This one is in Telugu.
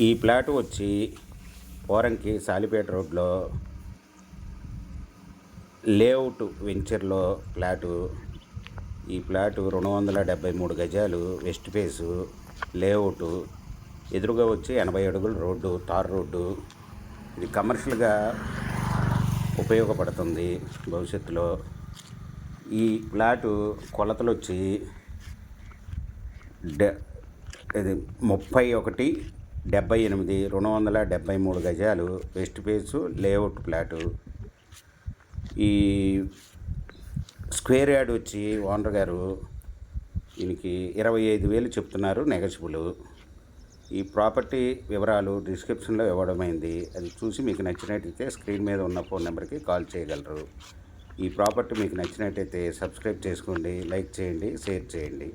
ఈ ప్లాట్ వచ్చి పోరంకి సాలిపేట రోడ్లో లేఅవుట్ వెంచర్లో ప్లాటు. ఈ ప్లాటు 273 గజాలు, వెస్ట్ ఫేసు లేఅవుట్. ఎదురుగా వచ్చి 80 అడుగుల రోడ్డు, తార్ రోడ్డు. ఇది కమర్షియల్గా ఉపయోగపడుతుంది భవిష్యత్తులో. ఈ ప్లాటు కొలతలు వచ్చి ఇది 31/78, 273 గజాలు, వెస్ట్ ఫేసు లేఅవుట్ ప్లాటు. ఈ స్క్వేర్ యార్డ్ వచ్చి ఓనర్ గారు దీనికి 25,000 చెప్తున్నారు, నెగోషియబుల్. ఈ ప్రాపర్టీ వివరాలు డిస్క్రిప్షన్లో ఇవ్వడమైంది. అది చూసి మీకు నచ్చినట్టయితే స్క్రీన్ మీద ఉన్న ఫోన్ నెంబర్కి కాల్ చేయగలరు. ఈ ప్రాపర్టీ మీకు నచ్చినట్టయితే సబ్స్క్రైబ్ చేసుకోండి, లైక్ చేయండి, షేర్ చేయండి.